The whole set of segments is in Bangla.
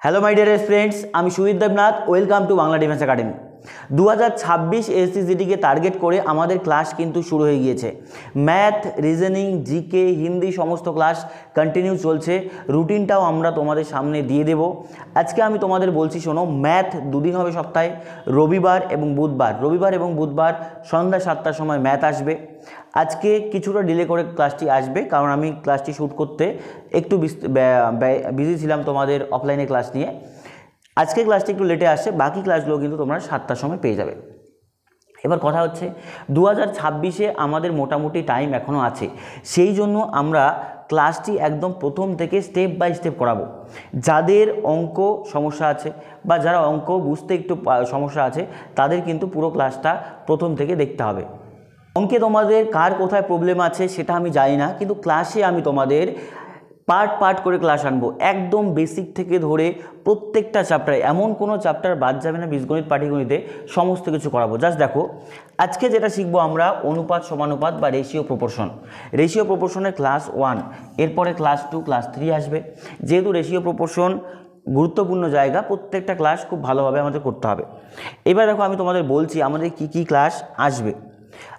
হ্যালো মাই ডিয়ার ফ্রেন্ডস, আমি Sujit Debnath. Welcome to Bangla defence academy. 2026 এসএসসিজিডিকে টার্গেট করে আমাদের ক্লাস কিন্তু শুরু হয়ে গিয়েছে। ম্যাথ, রিজনিং, জিকে, হিন্দি সমস্ত ক্লাস কন্টিনিউ চলছে। রুটিনটাও আমরা তোমাদের সামনে দিয়ে দেব। আজকে আমি তোমাদের বলছি, শোনো, ম্যাথ দুদিন হবে সপ্তাহে, রবিবার এবং বুধবার সন্ধ্যা 7টার সময় ম্যাথ আসবে। আজকে কিছুটা ডিলে করে ক্লাসটি আসবে, কারণ আমি ক্লাসটি শ্যুট করতে একটু বিজি ছিলাম তোমাদের অফলাইনে ক্লাস নিয়ে। আজকে ক্লাসটি একটু লেটে আসছে, বাকি ক্লাসগুলো কিন্তু তোমরা 7টার সময় পেয়ে যাবে। এবার কথা হচ্ছে 2026-এ আমাদের মোটামুটি টাইম এখনও আছে, সেই জন্য আমরা ক্লাসটি একদম প্রথম থেকে স্টেপ বাই স্টেপ করাবো। যাদের অঙ্ক সমস্যা আছে বা যারা অঙ্ক বুঝতে একটু সমস্যা আছে, তাদের কিন্তু পুরো ক্লাসটা প্রথম থেকে দেখতে হবে। অঙ্কে তোমাদের কার কোথায় প্রবলেম আছে সেটা আমি জানি না, কিন্তু ক্লাসে আমি তোমাদের পার্ট করে ক্লাস আনবো, একদম বেসিক থেকে ধরে প্রত্যেকটা চ্যাপ্টারে, এমন কোনো চ্যাপ্টার বাদ যাবে না। বীজগণিত, পাটিগণিতে সমস্ত কিছু করাবো। জাস্ট দেখো, আজকে যেটা শিখবো আমরা অনুপাত সমানুপাত বা রেশিও প্রপোর্শনের ক্লাস 1, এরপরে ক্লাস 2, ক্লাস 3 আসবে। যেহেতু রেশিও প্রপোর্শন গুরুত্বপূর্ণ জায়গা, প্রত্যেকটা ক্লাস খুব ভালোভাবে আমাদের করতে হবে। এবার দেখো, আমি তোমাদের বলছি আমাদের কি ক্লাস আসবে।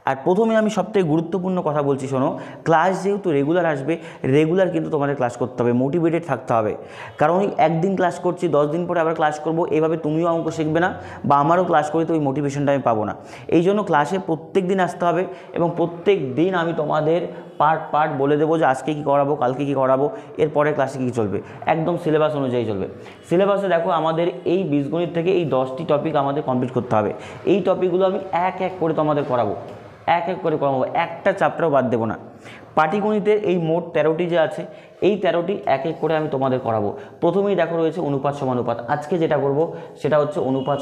আর প্রথমে আমি সবথেকে গুরুত্বপূর্ণ কথা বলছি, শোনো, ক্লাস যেহেতু রেগুলার আসবে, রেগুলার কিন্তু তোমাদের ক্লাস করতে হবে, মোটিভেটেড থাকতে হবে। কারণ একদিন ক্লাস করছি, 10 দিন পরে আবার ক্লাস করব, এভাবে তুমিও অঙ্ক শিখবে না বা আমারও ক্লাস করে তো ওই মোটিভেশনটা আমি পাবো না। এই জন্য ক্লাসে প্রত্যেক দিন আসতে হবে, এবং প্রত্যেক দিন আমি তোমাদের পার্ট বলে দেবো যে আজকে কী করাবো, কালকে কী করাবো, এরপরে ক্লাসে কী চলবে, একদম সিলেবাস অনুযায়ী চলবে। সিলেবাসে দেখো, আমাদের এই বীজগণিত থেকে এই 10টি টপিক আমাদের কমপ্লিট করতে হবে। এই টপিকগুলো আমি এক করে তোমাদের করাবো, এক করে করাবো, একটা চ্যাপ্টারও বাদ দেবো না। পাটিগণিতের এই মোট 13টি যে আছে, এই 13টি এক করে আমি তোমাদের করাবো। প্রথমেই দেখো রয়েছে অনুপাত সমানুপাত। আজকে যেটা করব সেটা হচ্ছে অনুপাত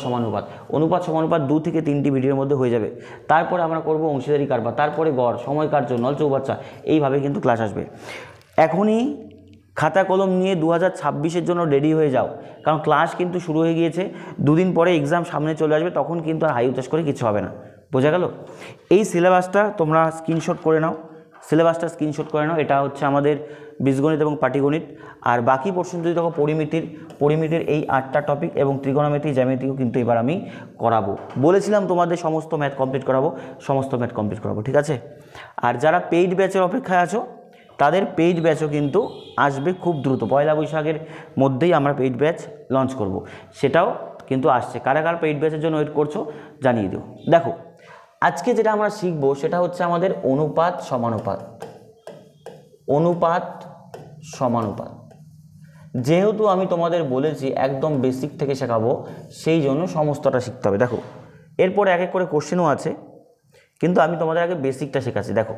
সমানুপাত 2 থেকে 3টি ভিডিওর মধ্যে হয়ে যাবে। তারপরে আমরা করব অংশীদারি কারবার, তারপরে গড়, সময় কার্য, নল চৌবাচ্চা, এইভাবে কিন্তু ক্লাস আসবে। এখনই খাতা কলম নিয়ে 2026-এর জন্য রেডি হয়ে যাও, কারণ ক্লাস কিন্তু শুরু হয়ে গিয়েছে। দুদিন পরে এক্সাম সামনে চলে আসবে, তখন কিন্তু আর হাই উতাস করে কিছু হবে না। বোঝা গেল? এই সিলেবাসটা তোমরা স্ক্রিনশট করে নাও, এটা হচ্ছে আমাদের বীজগণিত এবং পাটিগণিত। আর বাকি পোর্শন যদি দেখো, পরিমিতির এই 8টা টপিক এবং ত্রিকোণমিতি, জ্যামিতিও কিন্তু এবার আমি করাবো। বলেছিলাম তোমাদের সমস্ত ম্যাথ কমপ্লিট করাবো, ঠিক আছে? আর যারা পেইড ব্যাচের অপেক্ষায় আছো, তাদের পেইড ব্যাচও কিন্তু আসবে খুব দ্রুত। পয়লা বৈশাখের মধ্যেই আমরা পেইড ব্যাচ লঞ্চ করব, সেটাও কিন্তু আসছে। কারা পেইড ব্যাচের জন্য ওয়েট করছো জানিয়ে দিও। দেখো, আজকে যেটা আমরা শিখবো সেটা হচ্ছে আমাদের অনুপাত সমানুপাত। যেহেতু আমি তোমাদের বলেছি একদম বেসিক থেকে শেখাবো, সেই জন্য সমস্তটা শিখতে হবে। দেখো, এরপরে এক করে কোশ্চেনও আছে, কিন্তু আমি তোমাদের আগে বেসিকটা শেখাচ্ছি। দেখো,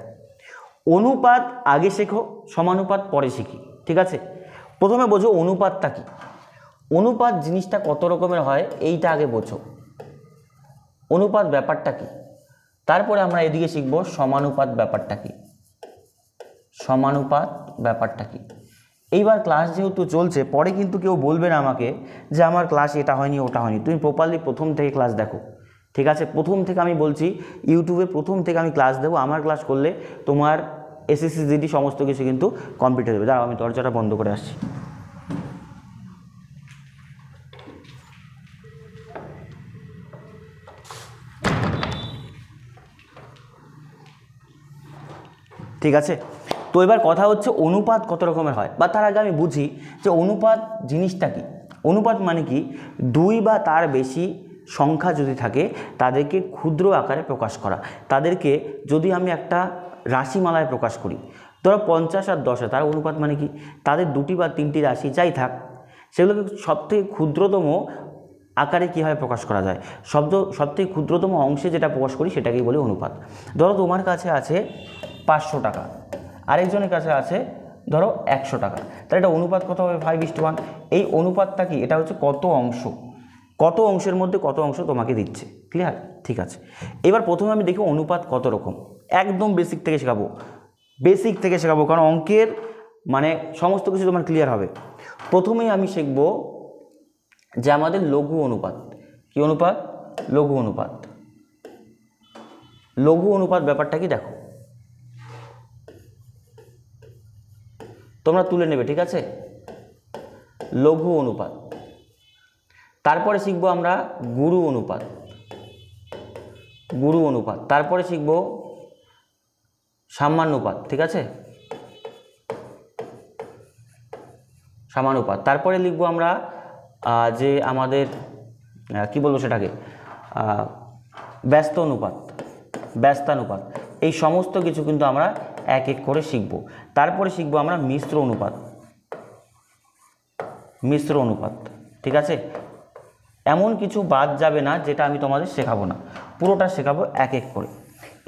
অনুপাত আগে শেখো, সমানুপাত পরে শিখি, ঠিক আছে? প্রথমে বোঝো অনুপাতটা কি, অনুপাত জিনিসটা কত রকমের হয় এইটা আগে বোঝো। অনুপাত ব্যাপারটা কি, তারপরে আমরা এদিকে শিখবো সমানুপাত ব্যাপারটা কি। এইবার ক্লাস যেহেতু চলছে, পরে কিন্তু কেউ বলবে না আমাকে যে আমার ক্লাস এটা হয়নি ওটা হয়নি। তুমি প্রপারলি প্রথম থেকে ক্লাস দেখো, ঠিক আছে? প্রথম থেকে আমি বলছি, ইউটিউবে প্রথম থেকে আমি ক্লাস দেবো। আমার ক্লাস করলে তোমার এসএসসিজিডি সমস্ত কিছু কিন্তু কমপ্লিট হয়ে যাবে। দাঁড়াও, আমি দরজাটা বন্ধ করে আসছি। ঠিক আছে? তো এবার কথা হচ্ছে অনুপাত কত রকমের হয়, বা তার আগে আমি বুঝি যে অনুপাত জিনিসটা কি। অনুপাত মানে কি, 2 বা তার বেশি সংখ্যা যদি থাকে, তাদেরকে ক্ষুদ্র আকারে প্রকাশ করা। তাদেরকে যদি আমি একটা রাশিমালায় প্রকাশ করি, ধরো 50 আর 10, তার অনুপাত মানে কি, তাদের 2টি বা 3টি রাশি যাই থাক, সেগুলোকে সবথেকে ক্ষুদ্রতম আকারে কীভাবে প্রকাশ করা যায়, সবথেকে ক্ষুদ্রতম অংশে যেটা প্রকাশ করি সেটাকেই বলি অনুপাত। ধরো তোমার কাছে আছে 500 টাকা, আরেকজনের কাছে আছে ধরো 100 টাকা, তাহলে এটা অনুপাত কত হবে? 5:1। এই অনুপাতটা কি, এটা হচ্ছে কত অংশের মধ্যে কত অংশ তোমাকে দিচ্ছে। ক্লিয়ার? ঠিক আছে। এবার প্রথমে আমি দেখি অনুপাত কত রকম, একদম বেসিক থেকে শেখাবো, কারণ অঙ্কের মানে সমস্ত কিছু তোমার ক্লিয়ার হবে। প্রথমেই আমি শিখব যে আমাদের লঘু অনুপাত। কি অনুপাত? লঘু অনুপাত ব্যাপারটা কি দেখো, তোমরা তুলে নেবে, ঠিক আছে? লঘু অনুপাত তারপরে শিখবো আমরা গুরু অনুপাত, গুরু অনুপাত। তারপরে শিখবো সাম্যানুপাত, ঠিক আছে, সাম্যানুপাত। তারপরে লিখবো আমরা যে আমাদের কি বলবো সেটাকে ব্যস্ত অনুপাত, ব্যস্তানুপাত। এই সমস্ত কিছু কিন্তু আমরা এক এক করে শিখব। তারপরে শিখবো আমরা মিশ্র অনুপাত, মিশ্র অনুপাত, ঠিক আছে। এমন কিছু বাদ যাবে না যেটা আমি তোমাদের শেখাবো না, পুরোটা শেখাবো এক এক করে।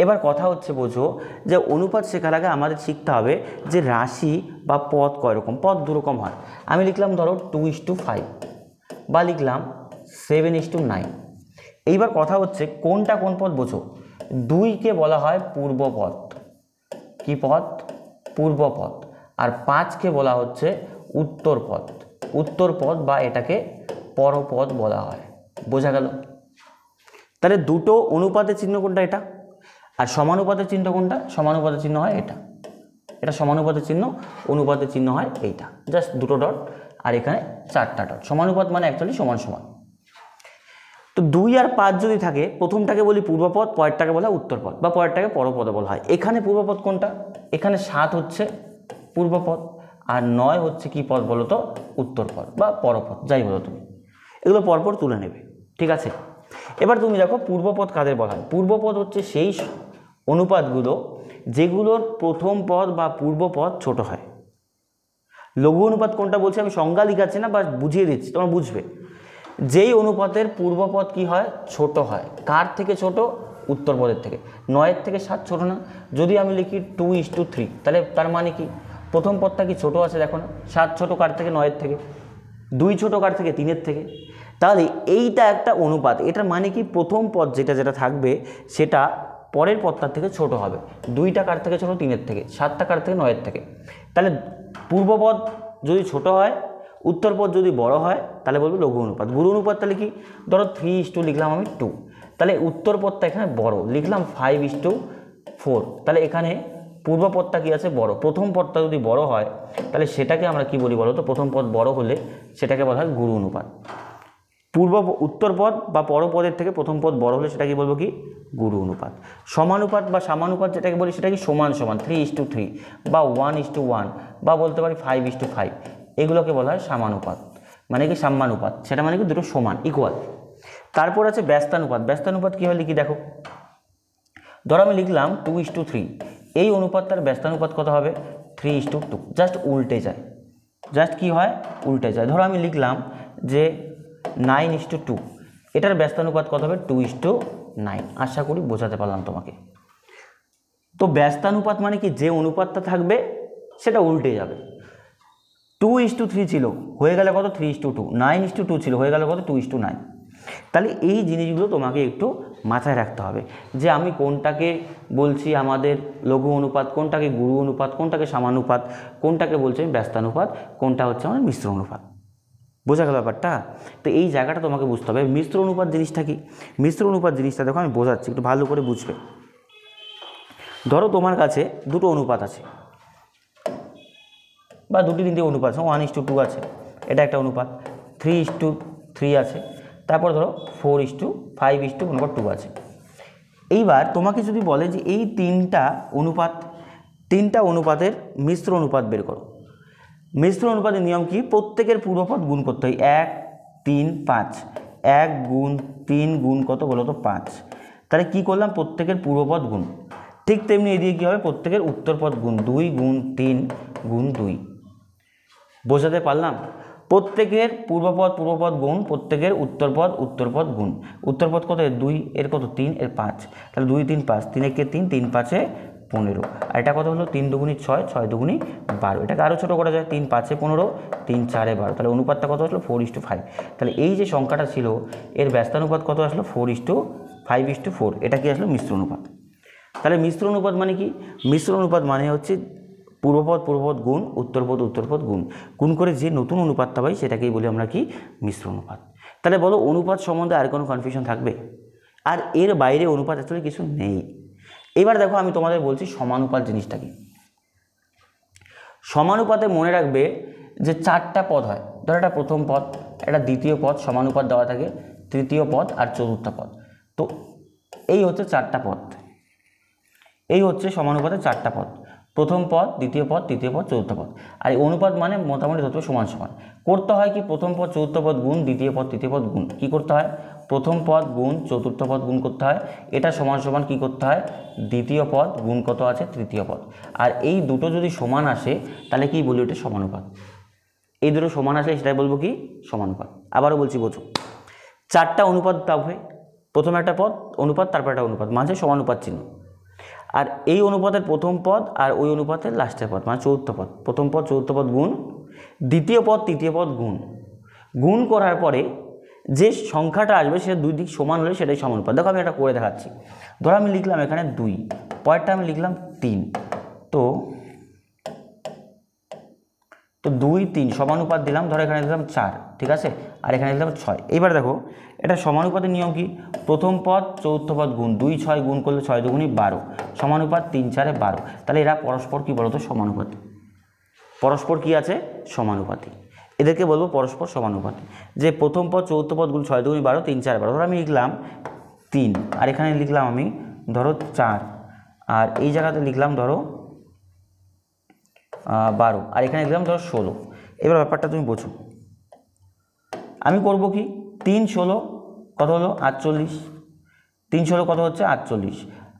এবার কথা হচ্ছে বোঝো যে অনুপাত শেখার আগে আমাদের শিখতে হবে যে রাশি বা পদ কয় রকম। পদ দু রকম হয়। আমি লিখলাম ধরো 2:5 বা লিখলাম 7:9। এইবার কথা হচ্ছে কোনটা কোন পদ বোঝো। 2কে বলা হয় পূর্বপদ, কি পদ, পূর্বপদ। আর 5কে বলা হচ্ছে উত্তরপদ, উত্তরপদ বা এটাকে পরপদ বলা হয়। বোঝা গেল? তাহলে দুটো অনুপাতের চিহ্ন কোনটা, এটা। আর সমানুপাতের চিহ্ন কোনটা, সমানুপাতের চিহ্ন হয় এটা, এটা সমানুপাতের চিহ্ন, অনুপাতের চিহ্ন হয় এইটা। জাস্ট দুটো ডট আর এখানে 4টা ডট। সমানুপাত মানে অ্যাকচুয়ালি সমান সমান। তো 2 আর 5 যদি থাকে, প্রথমটাকে বলি পূর্বপদ, পরেরটাকে বলা হয় উত্তরপদ বা পরেরটাকে পরপদ বলা হয়। এখানে পূর্বপদ কোনটা, এখানে 7 হচ্ছে পূর্বপদ আর 9 হচ্ছে কি পদ বলো তো, উত্তরপদ বা পরপদ, যাই বলো তুমি। এগুলো পরপর তুলে নেবে, ঠিক আছে। এবার তুমি দেখো পূর্বপদ কাদের বলা হয়। পূর্বপদ হচ্ছে সেই অনুপাতগুলো যেগুলোর প্রথম পদ বা পূর্বপদ ছোট হয়। লঘু অনুপাত কোনটা বলছি আমি সংজ্ঞা লিখাচ্ছি না, বা বুঝিয়ে দিচ্ছি, তোমরা বুঝবে। যেই অনুপাতের পূর্বপদ কি হয়, ছোট হয়। কার থেকে ছোট, উত্তরপদের থেকে। 9 থেকে 7 ছোট না। যদি আমি লিখি 2:3, তাহলে তার মানে কি প্রথম পদটা কি ছোট আছে, দেখো না। 7 ছোট কার থেকে, 9 থেকে। 2 ছোট কার থেকে, 3 থেকে। তাহলে এইটা একটা অনুপাত। এটার মানে কি প্রথম পদ যেটা যেটা থাকবে সেটা পরের পদটার থেকে ছোট হবে। 2টা কার থেকে ছোট, 3 থেকে। 7টা কার থেকে, 9 থেকে। তাহলে পূর্বপদ যদি ছোট হয়, উত্তরপদ যদি বড় হয়, তাহলে বলবো লঘু অনুপাত। গুরু অনুপাত তাহলে কি, ধরো 3:2 লিখলাম আমি 2, তাহলে উত্তরপদটা এখানে বড়, লিখলাম 5:4। তাহলে এখানে পূর্বপদটা কি আছে, বড়। প্রথম পদটা যদি বড় হয় তাহলে সেটাকে আমরা কি বলি বলো তো, প্রথম পদ বড় হলে সেটাকে বলা হয় গুরু অনুপাত। উত্তরপদ বা পরপদের থেকে প্রথম পদ বড় হলে সেটা কি বলবো, কি গুরু অনুপাত। সমানুপাত বা সাম্যানুপাত যেটাকে বলি সেটা কি সমান সমান, 3:3 বা 1:1 বা বলতে পারি 5:5, এগুলোকে বলা হয় সাম্যানুপাত। মানে কি সাম্যানুপাত, সেটা মানে কি দুটো সমান, ইকুয়াল। তারপর আছে ব্যস্তানুপাত। ব্যস্তানুপাত কী হয় লিখি দেখো। ধরো আমি লিখলাম 2:3, এই অনুপাতটার ব্যস্তানুপাত কত হবে, 3:2। জাস্ট উল্টে যায়, জাস্ট কি হয়, উল্টে যায়। ধরো আমি লিখলাম যে 9:2, এটার ব্যস্তানুপাত কত হবে, 2:9। আশা করি বোঝাতে পারলাম তোমাকে। তো ব্যস্তানুপাত মানে কি যে অনুপাতটা থাকবে সেটা উল্টে যাবে। 2:3 ছিল, হয়ে গেলে কত, 3:2। 9:2 ছিল, হয়ে গেল কত, 2:9। তাহলে এই জিনিসগুলো তোমাকে একটু মাথায় রাখতে হবে যে আমি কোনটাকে বলছি আমাদের লঘু অনুপাত, কোনটাকে গুরু অনুপাত, কোনটাকে সাম্যানুপাত, কোনটাকে বলছি আমি ব্যস্তানুপাত, কোনটা হচ্ছে আমার মিশ্র অনুপাত। বোঝা গেল ব্যাপারটা? তো এই জায়গাটা তোমাকে বুঝতে হবে। মিশ্র অনুপাত জিনিসটা কি, মিশ্র অনুপাত জিনিসটা দেখো আমি বোঝাচ্ছি, একটু ভালো করে বুঝবে। ধরো তোমার কাছে দুটো অনুপাত আছে বা 2-3টে অনুপাত আছে, 1:2 আছে, এটা একটা অনুপাত। 3:3 আছে, তারপর ধরো 4:5:2 আছে। এইবার তোমাকে যদি বলে যে এই তিনটা অনুপাতের মিশ্র অনুপাত বের করো। মিশ্র অনুপাতের নিয়ম কি, প্রত্যেকের পূর্বপদ গুণ করতে হয়। 1, 3, 5। 1 গুণ 3 গুণ কত বলো তো, 5। তাহলে কি করলাম, প্রত্যেকের পূর্বপদ গুণ। ঠিক তেমনি এদিকে কী হবে, প্রত্যেকের উত্তরপদ গুণ। 2 গুণ 3 গুণ 2। বোঝাতে পারলাম? প্রত্যেকের পূর্বপদ গুণ, প্রত্যেকের উত্তরপদ গুণ। উত্তরপদ কত, 2, এর কত 3, এর 5। তাহলে 2, 3, 5, 3 একে 3, 3 5 15। আর এটা কত হলো, 3 দুগুণী 6, 6 দুগুণী 12। এটাকে আরও ছোটো করা যায়, 3 5 15, 3 4 12। তাহলে অনুপাতটা কত আসলো, 4:5। তাহলে এই যে সংখ্যাটা ছিল এর ব্যস্তানুপাত কত আসলো, 4:5:4। এটা কি আসলো, মিশ্র অনুপাত। তাহলে মিশ্র অনুপাত মানে কি, মিশ্র অনুপাত মানে হচ্ছে পূর্বপদ গুণ, উত্তরপদ গুণ করে যে নতুন অনুপাতটা পাই সেটাকেই বলি আমরা কি, মিশ্র অনুপাত। তাহলে বলো অনুপাত সম্বন্ধে আর কোনো কনফিউশন থাকবে? আর এর বাইরে অনুপাত অ্যাকচুয়ালি কিছু নেই। এবার দেখো আমি তোমাদের বলছি সমানুপাত জিনিসটা কি। সমানুপাতে মনে রাখবে যে 4টা পদ হয়। ধরো এটা প্রথম পদ, একটা দ্বিতীয় পদ সমানুপাত দেওয়া থাকে, তৃতীয় পদ আর চতুর্থ পদ। তো এই হচ্ছে চারটা পদ, এই হচ্ছে সমানুপাতের চারটা পদ, প্রথম পদ, দ্বিতীয় পদ, তৃতীয় পদ, চতুর্থ পদ। আর এই অনুপাত মানে মোটামুটি ধরতে সমান সমান। করতে হয় কি, প্রথম পদ চতুর্থ পদ গুণ দ্বিতীয় পদ তৃতীয় পদ গুণ, কি করতে হয়, প্রথম পদ গুণ চতুর্থ পদ গুণ করতে হয়, এটা সমান সমান কি করতে হয়, দ্বিতীয় পদ গুণ কত আছে তৃতীয় পদ। আর এই দুটো যদি সমান আসে তাহলে কি বলি, ওটা সমানুপাত। এই দুটো সমান আসলে সেটাই বলবো কি, সমানুপাত। আবারও বলছি বোঝো, চারটা অনুপাত হবে, প্রথম একটা পদ অনুপাত, তারপর একটা অনুপাত, মাঝে সমানুপাত চিহ্ন। আর এই অনুপাতের প্রথম পদ আর ওই অনুপাতের লাস্টের পদ মানে চতুর্থ পদ, প্রথম পদ চতুর্থ পদ গুণ দ্বিতীয় পদ তৃতীয় পদ গুণ, গুণ করার পরে যে সংখ্যাটা আসবে সেটা দুই দিক সমান হলে সেটাই সমানুপাত। দেখো আমি এটা করে দেখাচ্ছি। ধরো আমি লিখলাম এখানে 2, পরেরটা আমি লিখলাম 3, তো 2 3 সমানুপাত দিলাম, ধরো এখানে দিলাম 4, ঠিক আছে, আর এখানে দিলাম 6। এইবার দেখো এটা সমানুপাতের নিয়ম কি, প্রথম পদ চতুর্থ পদ গুণ, 2 6 গুণ করলে 6 দুগুণী 12, সমানুপাত 3 4 12। তাহলে এরা পরস্পর কি বলতো, সমানুপাতি। পরস্পর কি আছে, সমানুপাতি। এদেরকে বলবো পরস্পর সমানুপাতি। যে প্রথম পদ চতুর্থ পদ গুণ 6 দুগুণী 12 3 4 12, ধরো আমি লিখলাম 3 আর এখানে লিখলাম আমি ধরো 4 আর এই জায়গাতে লিখলাম ধরো 12 আর এখানে লিখলাম ধরো 16। এবার ব্যাপারটা তুমি বোঝো, আমি করব কি, 3 16 কত হলো 48, 3 16 কত হচ্ছে 48,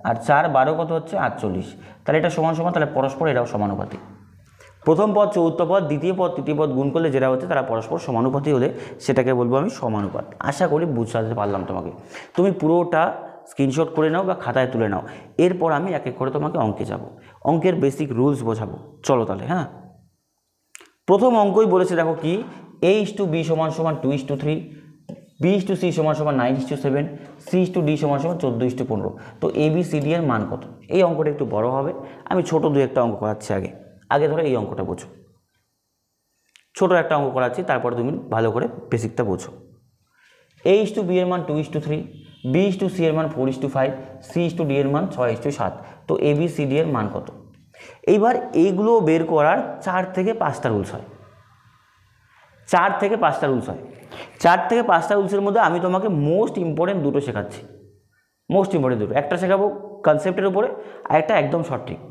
আর 4 12 কত হচ্ছে 48। তাহলে এটা সমান সমান, তাহলে পরস্পর এরাও সমানুপাতি। প্রথম পদ চতুর্থ পদ দ্বিতীয় পদ তৃতীয় পদ গুণ করলে যেটা হচ্ছে তারা পরস্পর সমানুপাতি হলে সেটাকে বলবো আমি সমানুপাত। আশা করি বুঝাতে পারলাম তোমাকে। তুমি পুরোটা স্ক্রিনশট করে নাও বা খাতায় তুলে নাও, এরপর আমি এক এক করে তোমাকে অঙ্কে যাব, অঙ্কের বেসিক রুলস বোঝাবো। চলো তাহলে, হ্যাঁ, প্রথম অঙ্কই বলেছে দেখো কি, A/B = 2:3, B/C = 9:7, C/D = 14:15। তো ABCD এর মান কত? এই অঙ্কটা একটু বড় হবে, আমি ছোট দু একটা অঙ্ক করাচ্ছি। আগে ধরো এই অঙ্কটা বোঝো, ছোট একটা অঙ্ক করাচ্ছি, তারপর তুমি ভালো করে বেসিকটা বোঝো। A/B এর মান 2:3, B/C এর মান 4:5, C/D এর মান 6:7। তো ABCD এর মান কত? এইবার এইগুলো বের করার 4 থেকে 5টা রুলস হয়, 4 থেকে 5টা রুলস হয়। 4 থেকে 5টা রুলসের মধ্যে আমি তোমাকে মোস্ট ইম্পর্টেন্ট দুটো শেখাচ্ছি, মোস্ট ইম্পর্টেন্ট দুটো। একটা শেখাবো কনসেপ্টের উপরে, আর একটা একদম শর্ট ট্রিক।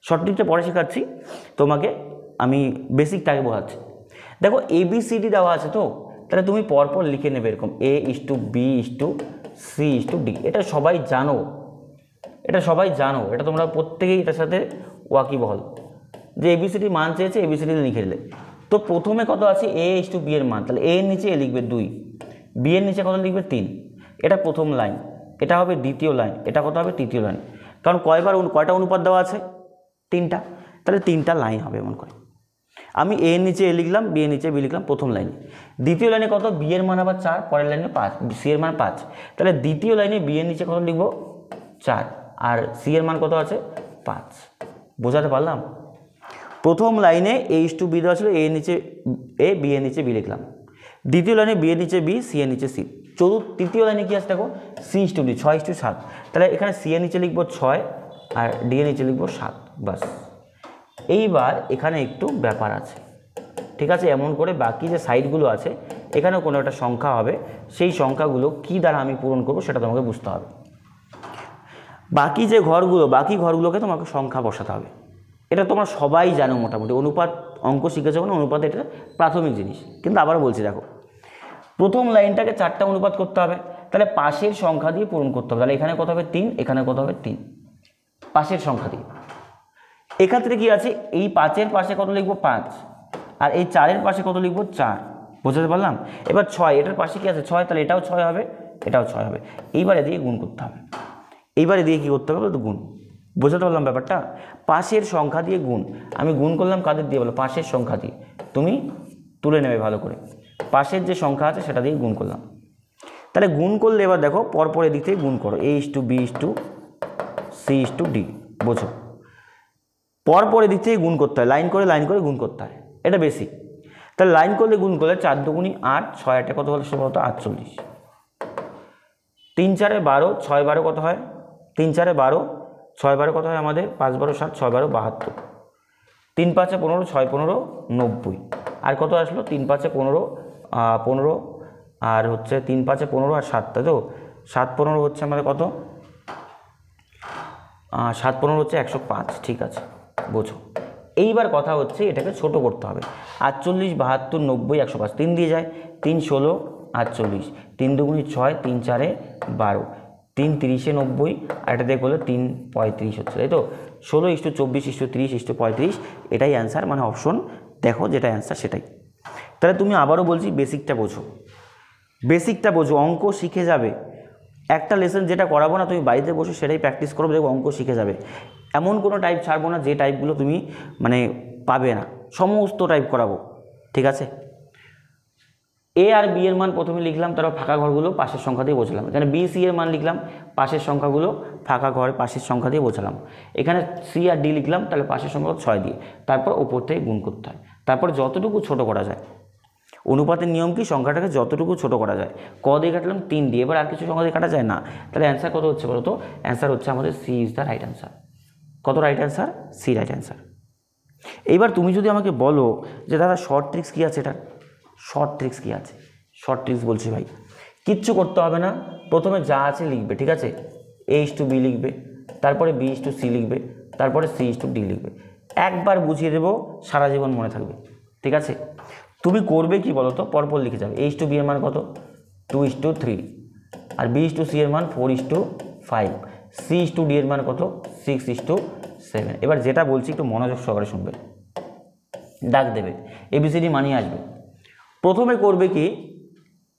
শর্ট ট্রিকটা পরে শেখাচ্ছি, তোমাকে আমি বেসিকটাকে বোঝাচ্ছি। দেখো ABCD দেওয়া আছে, তো তাহলে তুমি পরপর লিখে নেবে এরকম A/B/C/D। এটা সবাই জানো, এটা সবাই জানো, এটা তোমরা প্রত্যেকেই এটার সাথে ওয়াকিবহল যে ABCD মান চেয়েছে, ABCD লিখে দিলে। তো প্রথমে কত আছে A/B এর মান, তাহলে A এর নিচে এ লিখবে 2, B এর নিচে কত লিখবে 3, এটা প্রথম লাইন, এটা হবে দ্বিতীয় লাইন, এটা কত হবে তৃতীয় লাইন। কারণ কয়টা অনুপাত দেওয়া আছে, 3টা, তাহলে 3টা লাইন হবে এমন করে। আমি A এর নিচে A লিখলাম, B এর নিচে B লিখলাম প্রথম লাইনে। দ্বিতীয় লাইনে কত, B এর মান আবার 4, পরের লাইনে 5, C এর মান 5, তাহলে দ্বিতীয় লাইনে B এর নিচে কত লিখবো 4, আর C এর মান কত আছে 5। বোঝাতে পারলাম? প্রথম লাইনে A/B দেওয়া ছিল, A এর নিচে A, B এর নিচে B লিখলাম। দ্বিতীয় লাইনে B এর নিচে B, C এর নিচে C। তৃতীয় লাইনে কি আছে দেখো, C/D 6:7, তাহলে এখানে C এর নিচে লিখবো 6 আর D এর নিচে লিখবো 7, বাস। এইবার এখানে একটু ব্যাপার আছে, ঠিক আছে, এমন করে বাকি যে সাইডগুলো আছে এখানেও কোনো একটা সংখ্যা হবে, সেই সংখ্যাগুলো কি দ্বারা আমি পূরণ করবো সেটা তোমাকে বুঝতে হবে। বাকি যে ঘরগুলো, বাকি ঘরগুলোকে তোমাকে সংখ্যা বসাতে হবে। এটা তোমরা সবাই জানো মোটামুটি, অনুপাত অঙ্ক শিখেছো মানে অনুপাত এটা প্রাথমিক জিনিস। কিন্তু আবার বলছি দেখো, প্রথম লাইনটাকে 4টা অনুপাত করতে হবে, তাহলে পাশের সংখ্যা দিয়ে পূরণ করতে হবে। তাহলে এখানে কত হবে 3, এখানে কত হবে 3, পাশের সংখ্যা দিয়ে। এক্ষেত্রে কি আছে, এই 5-এর পাশে কত লিখবো 5, আর এই 4-এর পাশে কত লিখবো 4। বুঝতে পারলাম? এবার 6, এটার পাশে কি আছে 6, তাহলে এটাও 6 হবে, এটাও 6 হবে। এইবারে দিয়ে গুণ করতে হবে, এইবারে দিয়ে কি করতে হবে তো গুণ। বুঝতে পারলাম ব্যাপারটা? পাশের সংখ্যা দিয়ে গুণ। আমি গুণ করলাম কাদের দিয়ে বলো, পাশের সংখ্যা দিয়ে। তুমি তুলে নেবে ভালো করে, পাশের যে সংখ্যা আছে সেটা দিয়ে গুণ করলাম। তাহলে গুণ করলে এবার দেখো পরপর এদিক থেকে গুণ করো, A/B/C/D। বোঝো, পরপর এদিক থেকে গুণ করতে হয়, লাইন করে গুণ করতে হয়, এটা বেসিক। তাহলে লাইন করলে গুণ করলে 4 দুগুণী 8, 6 8 কত হলো সে বলতো 48, 3 4 12, 6 12 কত হয় 3 4 12, 6 12 কত হয় আমাদের 5 12 7, 6 12 72, 3 5 15, 6 15 90, আর কত আসলো 3 5 15 15, আর হচ্ছে 3 5 15 আর 7, তাই তো 7 15 হচ্ছে আমাদের কত, 7 15 হচ্ছে 105। ঠিক আছে, বোঝো। এইবার কথা হচ্ছে এটাকে ছোট করতে হবে। 48 72 90 105, 3 দিয়ে যায়, 3 16 48, 3 2 6, 3 4 12, 3 30 90, আর এটা দিয়ে করলে 3 35 হচ্ছে, তাই তো 16:24:30:35, এটাই অ্যান্সার, মানে অপশন দেখো যেটা অ্যান্সার সেটাই। তাহলে তুমি আবারও বলছি বেসিকটা বোঝো, বেসিকটা বোঝো, অঙ্ক শিখে যাবে। একটা লেসন যেটা করাবো না তুমি বাড়িতে বসে সেটাই প্র্যাকটিস করবে, দেখো অঙ্ক শিখে যাবে। এমন কোনো টাইপ ছাড়বো না যে টাইপগুলো তুমি মানে পাবে না, সমস্ত টাইপ করাবো। ঠিক আছে, এ আর বি এর মান প্রথমে লিখলাম, তারপর ফাঁকা ঘরগুলো পাশের সংখ্যা দিয়ে বোঝালাম। এখানে বি সি এর মান লিখলাম, পাশের সংখ্যাগুলো ফাঁকা ঘর পাশের সংখ্যা দিয়ে বোঝালাম। এখানে সি আর ডি লিখলাম, তাহলে পাশের সংখ্যা 6 দিয়ে, তারপর ওপর থেকে গুণ করতে হয়, তারপর যতটুকু ছোট করা যায়। অনুপাতের নিয়ম কি, সংখ্যাটাকে যতটুকু ছোট করা যায়। ক দিয়ে কাটলাম 3 দিয়ে, এবার আর কিছু সংখ্যা দিয়ে কাটা যায় না, তাহলে অ্যান্সার কত হচ্ছে বলো তো? অ্যান্সার হচ্ছে আমাদের C is the right answer. কত right answer? C right answer. এইবার তুমি যদি আমাকে বলো যে দাদা শর্ট ট্রিক্স কী আছে, এটার শর্ট ট্রিক্স কী আছে? শর্ট ট্রিক্স বলছি ভাই, কিচ্ছু করতে হবে না, প্রথমে যা আছে লিখবে। ঠিক আছে, A/B লিখবে, তারপরে B/C লিখবে, তারপরে C/D লিখবে। একবার বুঝিয়ে দেবো, সারা জীবন মনে থাকবে। ঠিক আছে, তুমি করবে কি বলো তো, পরপর লিখে যাবে। A/B এর মান কত? 2:3, আর B/C এর মান 4:5, C/D এর মান কত? 6:7। এবার যেটা বলছি একটু মনোযোগ সহকারে শুনবে, দাগ দেবে, ABCD মানিয়ে আসবে। প্রথমে করবে কি,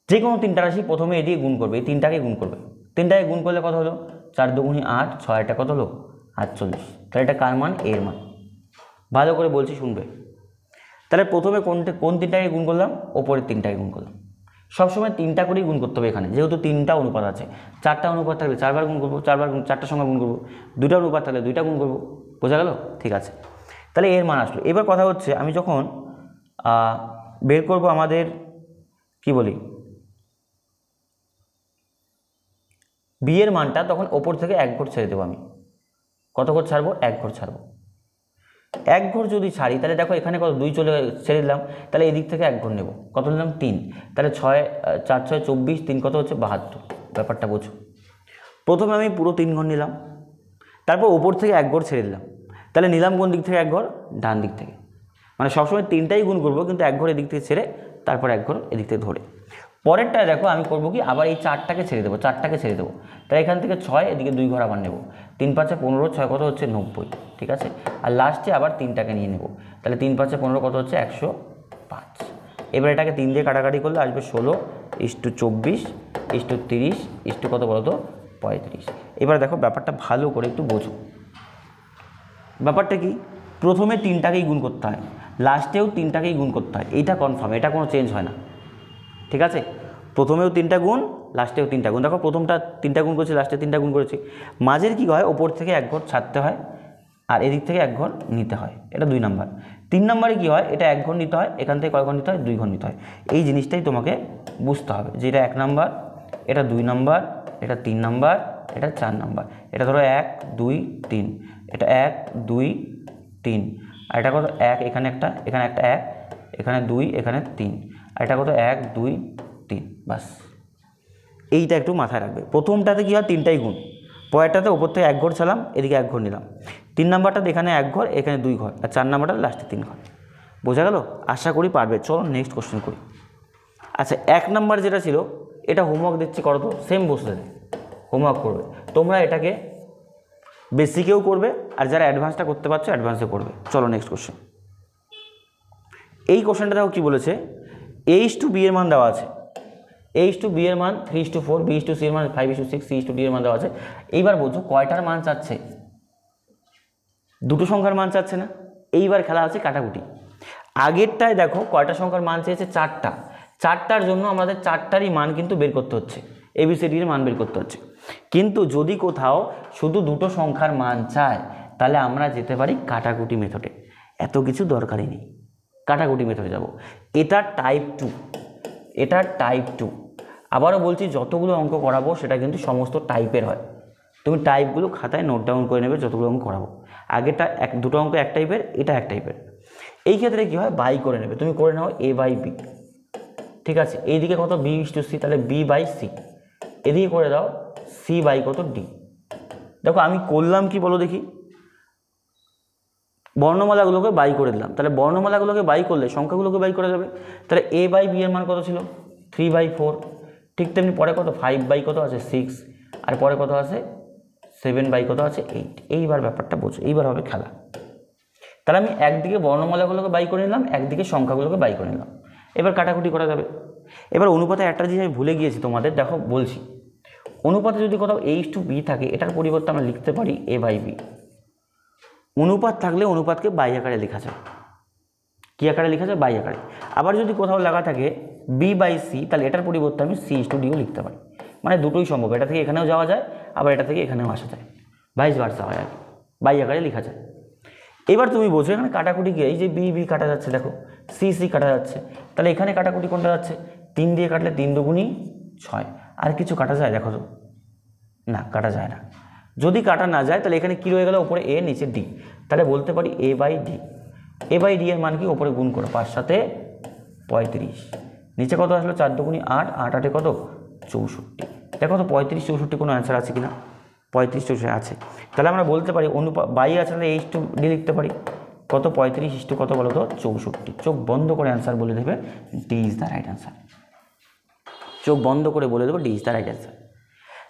যে কোনো 3টা রাশি প্রথমে এ দিয়ে গুণ করবে, এই 3টাকে গুণ করবে। 3টাকে গুণ করলে কত হলো? 4 2 8, 6টা কত হলো? 48। তাহলে এটা কার মান? এর মান। ভালো করে বলছি শুনবে। তাহলে প্রথমে কোন 3টাকে গুণ করলাম? ওপরের 3টাকে গুণ করলাম। সবসময় 3টা করেই গুণ করতে হবে এখানে, যেহেতু 3টা অনুপাত আছে। 4টা অনুপাত থাকলে 4বার গুণ করবো, 4টা সংখ্যা গুণ করবো। 2টা অনুপাত থাকলে 2টা গুণ করবো। বোঝা গেল? ঠিক আছে, তাহলে এর মান আসলো। এবার কথা হচ্ছে আমি যখন বের করব আমাদের কি বলি বি এর মানটা, তখন ওপর থেকে 1 ঘর ছেড়ে দেবো আমি। কত ঘর ছাড়বো? 1 ঘর ছাড়বো। 1 ঘর যদি ছাড়ি তাহলে দেখো এখানে কত, 2 চলে ছেড়ে দিলাম, তাহলে এদিক থেকে 1 ঘর নেব। কত নিলাম? 3। তাহলে 4 6 24, 3 কত হচ্ছে? 72। ব্যাপারটা বোঝো। প্রথমে আমি পুরো 3 ঘর নিলাম, তারপর ওপর থেকে 1 ঘর ছেড়ে দিলাম। তাহলে নিলাম কোন দিক থেকে? 1 ঘর ডান দিক থেকে। মানে সবসময় 3টাই গুণ করবো, কিন্তু 1 ঘর এদিক থেকে ছেড়ে তারপর 1 ঘর এদিক থেকে ধরে। পরেরটায় দেখো আমি করবো কি, আবার এই 4টাকে ছেড়ে দেবো, 4টাকে ছেড়ে দেবো। তাই এখান থেকে 6, এদিকে 2 ঘর আবার নেব। 3 5 15, 6 কত হচ্ছে? 90। ঠিক আছে, আর লাস্টে আবার 3টাকে নিয়ে নেব। তাহলে 3 5 15 কত হচ্ছে? 105। এবার এটাকে 3 দিয়ে কাটাকাটি করলে আসবে 16:24:30 কত বলো তো? 35। এবার দেখো ব্যাপারটা ভালো করে একটু বোঝো। ব্যাপারটা কি, প্রথমে 3টাকেই গুণ করতে হয়, লাস্টেও 3টাকেই গুণ করতে হয়, এইটা কনফার্ম, এটা কোনো চেঞ্জ হয় না। ঠিক আছে, প্রথমেও 3টা গুণ, লাস্টেও 3টা গুণ। দেখো প্রথমটা 3টা গুণ করেছি, লাস্টে 3টা গুণ করেছি। মাঝের কী হয়, ওপর থেকে 1 ঘর ছাড়তে হয়, আর এদিক থেকে 1 ঘর নিতে হয়। এটা 2 নাম্বার। 3 নাম্বারে কী হয়, এটা 1 ঘর নিতে হয়, এখান থেকে কয় ঘর নিতে হয়? 2 ঘর নিতে হয়। এই জিনিসটাই তোমাকে বুঝতে হবে যে এটা 1 নাম্বার, এটা 2 নাম্বার, এটা 3 নাম্বার, এটা 4 নাম্বার। এটা ধরো 1 2 3, এটা 1 2 3, আর এটা কত? 1, এখানে একটা, এখানে একটা 1, এখানে 2, এখানে 3, আর এটা কত? 1 2 3। বাস, এইটা একটু মাথায় রাখবে। প্রথমটাতে কী হয়, 3টাই গুণ, পরেরটাতে ওপর থেকে 1 ঘর ছাড়লাম, এদিকে 1 ঘর নিলাম। 3 নাম্বারটাতে এখানে 1 ঘর, এখানে 2 ঘর, আর 4 নাম্বারটা লাস্টে 3 ঘর। বোঝা গেল? আশা করি পারবে। চলো নেক্সট কোশ্চেন করি। আচ্ছা, 1 নাম্বার যেটা ছিল, এটা হোমওয়ার্ক দিচ্ছি, করো তো, সেম বসে হোমওয়ার্ক করবে তোমরা। এটাকে বেসিকেও করবে, আর যারা অ্যাডভান্সটা করতে পারছো অ্যাডভান্সে করবে। চলো নেক্সট কোশ্চেন। এই কোশ্চেনটা দেখো কী বলেছে, A/B এর মান দেওয়া আছে। A/B এর মান 3:4, B/C এর মান 5:6, C/D এর মান দেওয়া আছে। এইবার বলছো কয়টার মান চাচ্ছে? দুটো সংখ্যার মান চাচ্ছে না? এইবার খেলা আছে কাটাকুটি। আগেরটায় দেখো কয়টা সংখ্যার মান চেয়েছে? 4টা। 4টার জন্য আমাদের 4টারই মান কিন্তু বের করতে হচ্ছে, ABCD এর মান বের করতে হচ্ছে। কিন্তু যদি কোথাও শুধু দুটো সংখ্যার মান চায়, তাহলে আমরা যেতে পারি কাটাকুটি মেথডে। এত কিছু দরকারই নেই, কাটাকুটি মেথডে যাব। এটা টাইপ 2, এটা টাইপ 2। আবারও বলছি, যতগুলো অঙ্ক করাবো সেটা কিন্তু সমস্ত টাইপের হয়। তুমি টাইপগুলো খাতায় নোট ডাউন করে নেবে, যতগুলো অঙ্ক করাবো। আগেরটা দুটো অঙ্ক 1 টাইপের, এটা 1 টাইপের। এই ক্ষেত্রে কী হয়, বাই করে নেবে, তুমি করে নাও A/B। ঠিক আছে, এইদিকে কত B/C, তাহলে B/C, এদিকে করে দাও C/কত D। দেখো আমি করলাম কি বলো দেখি, বর্ণমালাগুলোকে বাই করে দিলাম, তাহলে বর্ণমালাগুলোকে বাই করলে সংখ্যাগুলোকে বাই করা যাবে। তাহলে A/B এর মান কত ছিল 3/4, ঠিক তেমনি পরে কত 5/ কত আছে 6, আর পরে কত আছে 7/ কত আছে 8। এইবার ব্যাপারটা বোঝো, এইবার হবে খেলা। তাহলে আমি একদিকে বর্ণমালাগুলোকে বাই করে নিলাম, একদিকে সংখ্যাগুলোকে বাই করে নিলাম, এবার কাটাকুটি করা যাবে। এবার অনুপাতে একটা জিনিস আমি ভুলে গিয়েছি তোমাদের, দেখো বলছি, অনুপাতে যদি কোথাও H/B থাকে, এটার পরিবর্তে আমরা লিখতে পারি A/B। অনুপাত থাকলে অনুপাতকে বাই আকারে লেখা যায়। কী আকারে লেখা যায়? বাই আকারে। আবার যদি কোথাও লেখা থাকে B/C, তাহলে এটার পরিবর্তে আমি C/Dও লিখতে পারি। মানে দুটোই সম্ভব, এটা থেকে এখানেও যাওয়া যায়, আবার এটা থেকে এখানেও আসা যায়, ভাইস ভার্সা হয় আর কি, বাই আকারে লেখা যায়। এবার তুমি বোঝো এখানে কাটাকুটি কি, এই যে B কাটা যাচ্ছে, দেখো C কাটা যাচ্ছে, তাহলে এখানে কাটাকুটি কোনটা যাচ্ছে? 3 দিয়ে কাটলে 3 দুগুণী 6। আর কিছু কাটা যায় দেখো তো? না, কাটা যায় না। যদি কাটা না যায় তাহলে এখানে কি রয়ে গেল? উপরে A, নিচে D, তাহলে বলতে পারি A/D। A/D এর মান কি? উপরে গুণ করো, 5 7 35, নিচে কত আসলো? 4 দুগুণী 8, 8 8 কত? 64। দেখো তো 35 64 কোনো অ্যান্সার আছে কিনা? 35 64 আছে। তাহলে আমরা বলতে পারি বাই আছে, তাহলে H/D লিখতে পারি। কত? 35 কত বলো তো? 64। চোখ বন্ধ করে অ্যান্সার বলে দেবে, D is the right answer. চোখ বন্ধ করে বলে দেবো D is the right answer.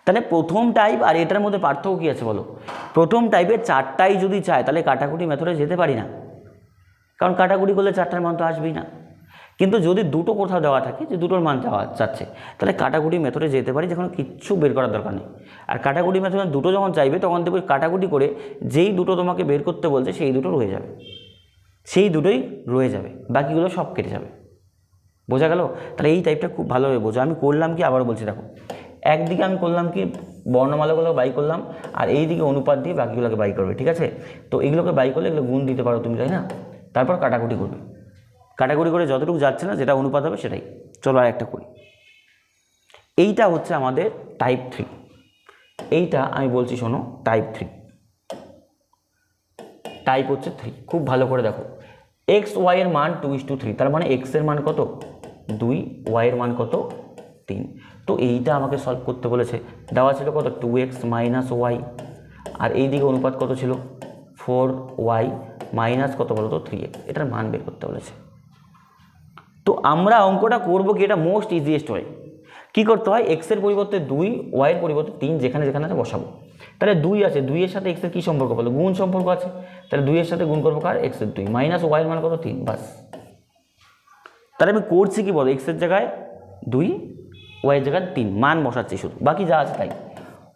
তাহলে প্রথম টাইপ আর এটার মধ্যে পার্থক্য কী আছে বলো? প্রথম টাইপের 4টাই যদি চায় তাহলে কাটাকুটি মেথডে যেতে পারি না, কারণ কাটাকুটি করলে 4টার মান তো আসবেই না। কিন্তু যদি দুটো কোথাও দেওয়া থাকে যে দুটোর মান যাওয়া যাচ্ছে, তাহলে কাটাকুটি মেথডে যেতে পারি, যখন কিচ্ছু বের করার দরকার নেই। আর কাটাকুটি মেথডে দুটো যখন চাইবে তখন দেখবে কাটাকুটি করে যেই দুটো তোমাকে বের করতে বলছে সেই দুটো রয়ে যাবে, সেই দুটোই রয়ে যাবে, বাকিগুলো সব কেটে যাবে। বোঝা গেল? তাহলে এই টাইপটা খুব ভালোভাবে বোঝো। আমি করলাম কি, আবারও বলছি, দেখো একদিকে আমি করলাম কি, বর্ণমালাগুলো বাই করলাম, আর এই দিকে অনুপাত দিয়ে বাকিগুলোকে বাই করবে, ঠিক আছে? তো এগুলোকে বাই করলে এগুলো গুণ দিতে পারো তুমি, তাই না? তারপর কাটাকুটি করবে, কাটাকুটি করে যতটুকু যাচ্ছে না, যেটা অনুপাত হবে সেটাই। চলো আর একটা করি। এইটা হচ্ছে আমাদের টাইপ 3। এইটা আমি বলছি শোনো, টাইপ 3, টাইপ হচ্ছে 3। খুব ভালো করে দেখো, XY এর মান 2:3, তার মানে X এর মান কত? 2, Y এর মান কত? 3। তো এইটা আমাকে সলভ করতে বলেছে, দেওয়া ছিল কত? 2x - y, আর এই দিকে অনুপাত কত ছিল? 4y মাইনাস কত বলো তো? 3x। এটার মান বের করতে বলেছে। তো আমরা অঙ্কটা করবো কি, এটা মোস্ট ইজিয়েস্ট ওয়ে। কী করতে হয়? x এর পরিবর্তে 2, y এর পরিবর্তে 3, যেখানে যেখানে আছে বসাবো। তাহলে 2 আছে, 2 এর সাথে x এর কী সম্পর্ক বলো? গুণ সম্পর্ক আছে। তাহলে 2 এর সাথে গুণ করবো কার? x এর 2 মাইনাস y এর মান কত? 3, বাস। তাহলে আমি করছি কি বলো? x এর জায়গায় 2, y এর জায়গায় 3, মান বসাচ্ছি শুধু, বাকি যা আছে তাই।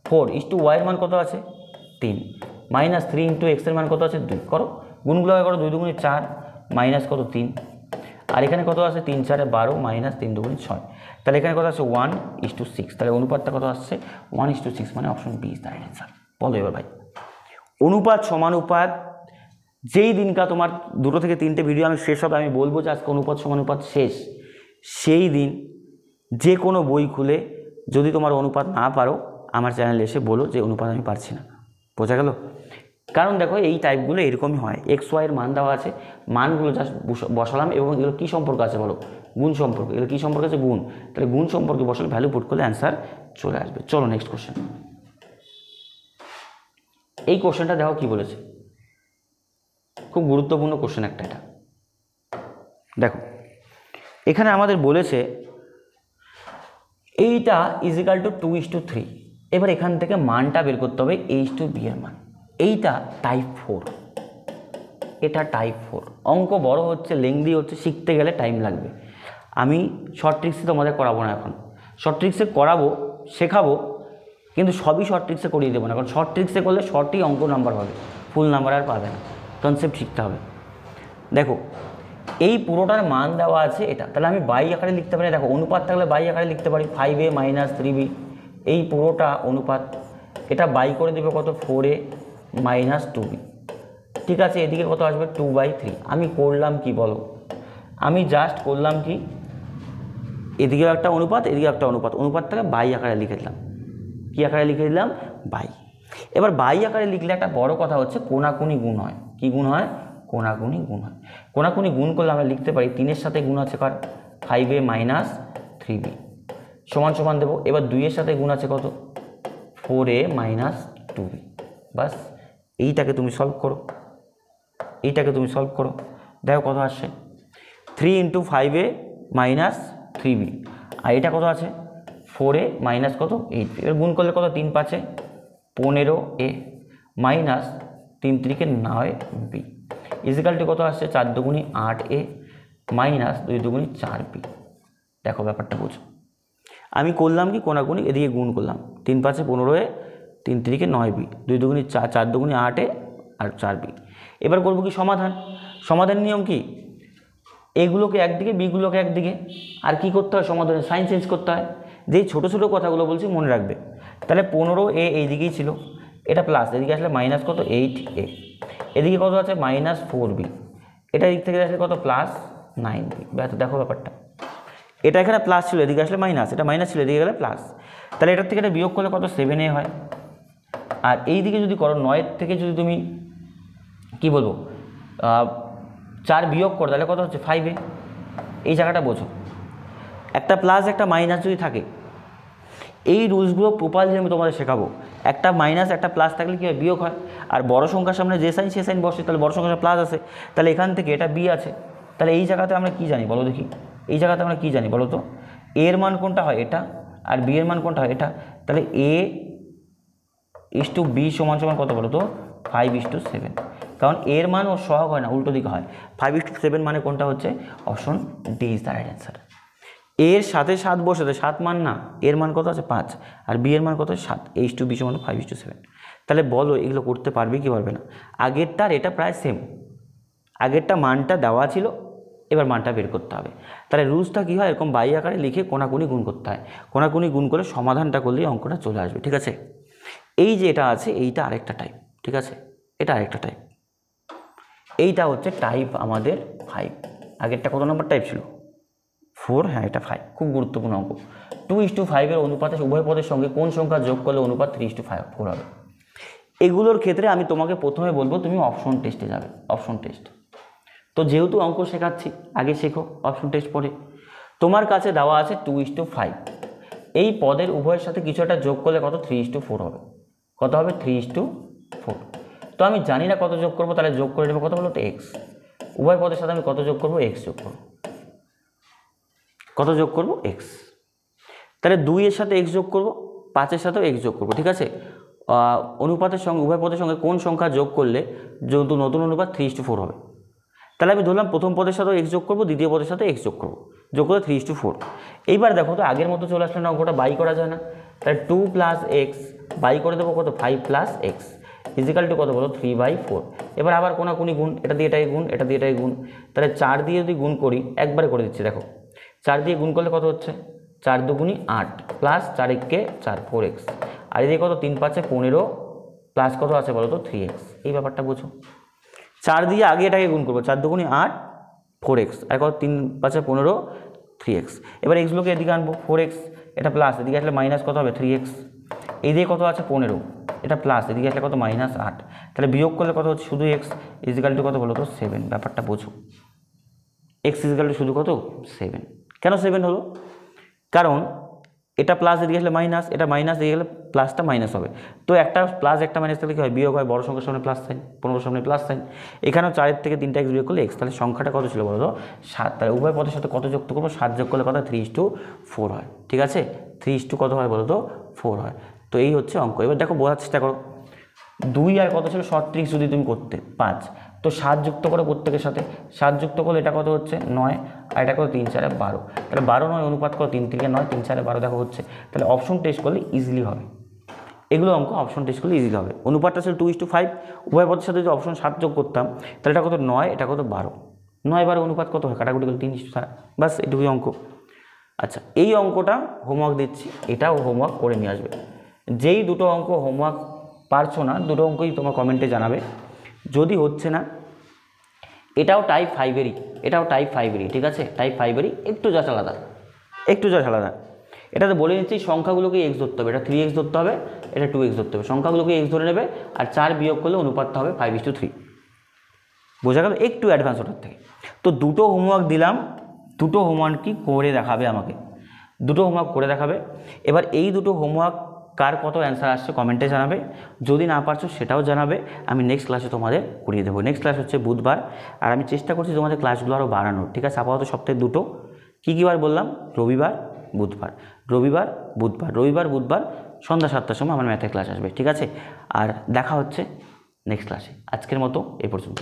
4:y এর মান কত আছে? 3, মাইনাস 3 × x এর মান কত আছে? 2। করো গুণগুলো করো, 2 দুগুণে 4 মাইনাস কত? 3, আর এখানে কত আছে? 3 4 12 মাইনাস 3 দুগুণে 6। তাহলে এখানে কত আছে? 1:6। তাহলে অনুপাতটা কত আসছে? 1:6, মানে option B is the right answer. বলো এবার ভাই, অনুপাত সমানুপাত যেই দিনকা তোমার 2 থেকে 3টে ভিডিও আমি শেষ হবে, আমি বলবো যে আজকে অনুপাত সমানুপাত শেষ, সেই দিন যে কোনো বই খুলে যদি তোমার অনুপাত না পারো, আমার চ্যানেলে এসে বলো যে অনুপাত আমি পারছি না। বোঝা গেল? কারণ দেখো এই টাইপগুলো এরকমই হয়, XY এর মান দেওয়া আছে, মানগুলো জাস্ট বসালাম, এবং এগুলো কী সম্পর্ক আছে বলো? গুণ সম্পর্ক। এগুলো কী সম্পর্ক আছে? গুণ। তাহলে গুণ সম্পর্কে বসালে ভ্যালু পুট করলে অ্যান্সার চলে আসবে। চলো নেক্সট কোশ্চেন। এই কোশ্চেনটা দেখো কি বলেছে, খুব গুরুত্বপূর্ণ কোশ্চেন একটা এটা। দেখো এখানে আমাদের বলেছে এইটা ইজিক্যাল টু 2:3। এবার এখান থেকে মানটা বের করতে হবে H/B এর মান। এইটা টাইপ 4, এটা টাইপ 4। অঙ্ক বড় হচ্ছে, লেংদি হচ্ছে, শিখতে গেলে টাইম লাগবে। আমি শর্ট ট্রিক্সে তোমাদের করাবো না এখন, শর্ট ট্রিক্সে করাবো, শেখাবো, কিন্তু সবই শর্ট ট্রিক্সে করিয়ে দেবো না, কারণ শর্ট ট্রিক্সে করলে শর্টই অঙ্ক নাম্বার হবে, ফুল নাম্বার আর পাবে না। কনসেপ্ট শিখতে হবে। দেখো এই পুরোটার মান দেওয়া আছে এটা, তাহলে আমি বাই আকারে লিখতে পারি। দেখো অনুপাত থাকলে বাই আকারে লিখতে পারি, 5a - 3b, এই পুরোটা অনুপাত। এটা বাই করে দেবে কত? 4a - 2b। ঠিক আছে, এদিকে কত আসবে? 2/3। আমি করলাম কি বলো? আমি জাস্ট করলাম কি, এদিকেও একটা অনুপাত, এদিকে একটা অনুপাত, অনুপাতটাকে বাই আকারে লিখে দিলাম। কী আকারে লিখে দিলাম? বাই। এবার বাই আকারে লিখলে একটা বড় কথা হচ্ছে কোনাকুনি গুণ হয়। কি গুণ হয়? কোনাকুনি গুণ হয়। কোনাকুনি গুণ করলে আমরা লিখতে পারি 3 এর সাথে গুণ আছে কার? 5a 3b সমান সমান দেবো। এবার 2 এর সাথে গুণ আছে কত 4a মাইনাস 2b। বাস এইটাকে তুমি সলভ করো, এইটাকে তুমি সলভ করো, দেখো কত আসছে 3 ইন্টু 5a মাইনাস 3b, আর এটা কত আছে 4a মাইনাস কত 8b। এবার গুণ করলে কত 3 5 15a minus 3 3 9b is equal two কত আসছে 4 দুগুণি 8a মাইনাস 2 দুগুণি 4b। দেখো ব্যাপারটা বুঝো, আমি করলাম কি কোনাকুনি এদিকে গুণ করলাম 3 5 15a 3 3 9b 2 দুগুণি 4 4 দুগুণি 8a আর 4b। এবার করবো কি সমাধান, সমাধানের নিয়ম কি এগুলোকে একদিকে বিগুলোকে একদিকে, আর কি করতে হয় সমাধানে সাইন চেঞ্জ করতে হয়। যেই ছোটো ছোটো কথাগুলো বলছি মনে রাখবে। তাহলে 15a এই দিকেই ছিল, এটা প্লাস এদিকে আসলে মাইনাস কত 8a, এদিকে কত আছে মাইনাস 4b, এটা দিক থেকে আসলে কত প্লাস 9b। দেখো ব্যাপারটা, এটা এখানে প্লাস ছিল এদিকে আসলে মাইনাস, এটা মাইনাস ছিল এদিকে গেলে প্লাস, তাহলে এটার থেকে এটা বিয়োগ করলে কত 7a হয়। আর এই দিকে যদি করো 9 থেকে যদি তুমি কি বলবো 4 বিয়োগ করো তাহলে কত হচ্ছে 5a। এই জায়গাটা বোঝো, একটা প্লাস একটা মাইনাস যদি থাকে এই রুলসগুলো প্রপারলি আমি তোমাদের শেখাবো। একটা মাইনাস একটা প্লাস থাকলে কী হয় বিয়োগ হয়, আর বড় সংখ্যার সামনে যে সাইন সে সাইন বসে, তাহলে বড় সংখ্যার প্লাস আছে, তাহলে এখান থেকে এটা বি আছে, তাহলে এই জায়গাতে আমরা কি জানি বলো দেখি, এই জায়গাতে আমরা কি জানি বলো তো এর মান কোনটা হয় এটা, আর বি এর মান কোনটা হয় এটা, তাহলে a ইস টু বি সমান সমান কত বলো তো 5:7, কারণ এর মান ওর সহগ হয় না উল্টো দিকে হয়। 5:7 মানে কোনটা হচ্ছে option D is the right answer. এর সাথে 7 বসে 7 মান না, এর মান কত আছে 5 আর বি এর মান কত 7, এইচ টু বি সমান 5:7। তাহলে বলো এগুলো করতে পারবে কি পারবে না। আগেরটার এটা প্রায় সেম, আগেরটা মানটা দেওয়া ছিল, এবার মানটা বের করতে হবে। তাহলে রুলসটা কী হয় এরকম বাই আকারে লিখে কোনাকুনি গুণ করতে হয়, কোনাকুনি গুণ করে সমাধানটা করলেই অঙ্কটা চলে আসবে। ঠিক আছে, এই যে এটা আছে এইটা আরেকটা টাইপ, ঠিক আছে এটা আরেকটা টাইপ, এইটা হচ্ছে টাইপ আমাদের 5। আগেরটা কত নম্বর টাইপ ছিল 4, হ্যাঁ এটা 5, খুব গুরুত্বপূর্ণ অঙ্ক। 2:5 অনুপাতে উভয় পদের সঙ্গে কোন সংখ্যা যোগ করলে অনুপাত 3:4 হবে। এগুলোর ক্ষেত্রে আমি তোমাকে প্রথমে বলবো তুমি অপশন টেস্টে যাবে, অপশন টেস্ট। তো যেহেতু অঙ্ক শেখাচ্ছি আগে শেখো, অপশন টেস্ট পড়ে তোমার কাছে দেওয়া আছে 2:5, এই পদের উভয়ের সাথে কিছু একটা যোগ করলে কত 3:4 হবে, কত হবে 3:4। তো আমি জানি না কত যোগ করবো, তাহলে যোগ করে নেবো কত বলো তো এক্স, উভয় পদের সাথে আমি কত যোগ করবো এক্স যোগ করবো, কত যোগ করবো এক্স। তাহলে 2 এর সাথে এক্স যোগ করবো, 5 এর সাথেও এক্স যোগ করবো। ঠিক আছে, অনুপাতের সঙ্গে উভয় পদের সঙ্গে কোন সংখ্যা যোগ করলে যেহেতু নতুন অনুপাত 3:4 হবে, তাহলে আমি ধরলাম প্রথম পদের সাথেও এক্স যোগ করবো, দ্বিতীয় পদের সাথে এক্স যোগ করবো, যোগ করে 3:4। এইবার দেখো তো আগের মতো চলে আসলে না, অঙ্কটা বাই করা যায় না, তাহলে 2 + x বাই করে দেবো কত 5 + x ইজিক্যাল টু কত বলো 3/4। এবার আবার কোনাকুনি গুণ, এটা দিয়ে এটাই গুণ, এটা দিয়ে এটাই গুণ, তাহলে 4 দিয়ে যদি গুণ করি একবারে করে দিচ্ছি দেখো, 4 দিয়ে গুণ করলে কত হচ্ছে 4 দুগুণি 8 প্লাস 4 একে 4 4x, আর এদিকে কত 3 5 15 প্লাস কত আছে বলো তো 3x। এই ব্যাপারটা বুঝো, 4 দিয়ে আগে এটাকে গুণ করবো, 4 দুগুণি 8 4x, আর কত 3 5 15 3x। এবার এক্সগুলোকে এদিকে আনবো 4x, এটা প্লাস এদিকে আসলে মাইনাস কত হবে 3x, এদিকে কত আছে 15, এটা প্লাস এদিকে আসলে কত -8, তাহলে বিয়োগ করলে কত হচ্ছে শুধু x ইজিক্যাল টু কত বলো তো 7। ব্যাপারটা বোঝো, x ইজিক্যাল টু শুধু কত 7। কেন 7 হলো, কারণ এটা প্লাস এদিকে আসলে মাইনাস, এটা মাইনাস এদিকে গেলে প্লাসটা মাইনাস হবে, তো একটা প্লাস একটা মাইনাস থাকলে কী হয় বিয়োগ হয়, বড় সংখ্যার সামনে প্লাস সাইন, 15 সামনে প্লাস সাইন, এখানেও 4 থেকে 3টা x বিয়োগ করলে x, তাহলে সংখ্যাটা কত ছিল বলো তো 7। তাহলে উভয় পদের সাথে কত যুক্ত করবো 7 যোগ করলে কত 3:4 হয়। ঠিক আছে, 3 কত হয় বলো তো 4 হয়। তো এই হচ্ছে অঙ্ক। এবার দেখো বোঝার চেষ্টা করো, 2 আর কত ছিল শর্ট ট্রিক্স যদি তুমি করতে 5, তো 7 যুক্ত করো প্রত্যেকের সাথে, 7 যুক্ত করলে এটা কত হচ্ছে 9, আর এটা কত 3 4 12, তাহলে 12 9 অনুপাত করো 3 3 9 3 4 12 দেখো হচ্ছে, তাহলে অপশন টেস্ট করলে ইজিলি হবে। এগুলো অঙ্ক অপশন টেস্ট করলে ইজিলি হবে। অনুপাতটা ছিল 2:5, উভয় পদের সাথে যদি অপশন 7 যোগ করতাম তাহলে এটা কত 9, এটা কত 12, 9 12 অনুপাত কত হয় কাটাকুটি করলে 3:7, বাস এটুকুই অঙ্ক। আচ্ছা এই অঙ্কটা হোমওয়ার্ক দিচ্ছি, এটাও হোমওয়ার্ক করে নিয়ে আসবে। যেই দুটো অঙ্ক হোমওয়ার্ক পারছো না দুটো অঙ্কই তোমার কমেন্টে জানাবে, যদি হচ্ছে না এটাও টাইপ 5-এরই, এটাও টাইপ 5-এরই। ঠিক আছে, টাইপ 5-এরই, একটু জাস্ট আলাদা, একটু জাস্ট আলাদা। এটাতে বলে নিচ্ছি সংখ্যাগুলোকে x ধরতে হবে, এটা 3x ধরতে হবে, এটা 2x ধরতে হবে, সংখ্যাগুলোকে x ধরে নেবে, আর 4 বিয়োগ করলে অনুপাতটা হবে 5:3। বোঝা গেল, একটু অ্যাডভান্স ওটার থেকে। তো দুটো হোমওয়ার্ক দিলাম, দুটো হোমওয়ার্ক কি করে দেখাবে আমাকে, দুটো হোমওয়ার্ক করে দেখাবে। এবার এই দুটো হোমওয়ার্ক কার কত অ্যান্সার আসছে কমেন্টে জানাবে, যদি না পারছো সেটাও জানাবে, আমি নেক্সট ক্লাসে তোমাদের করিয়ে দেবো। নেক্সট ক্লাস হচ্ছে বুধবার, আর আমি চেষ্টা করছি তোমাদের ক্লাসগুলো আরও বাড়ানোর, ঠিক আছে। আপাতত সপ্তাহে দুটো, কী কী বার বললাম, রবিবার বুধবার, রবিবার বুধবার, রবিবার বুধবার সন্ধ্যা 7টার সময় আমার ম্যাথের ক্লাস আসবে, ঠিক আছে। আর দেখা হচ্ছে নেক্সট ক্লাসে, আজকের মতো এই পর্যন্ত।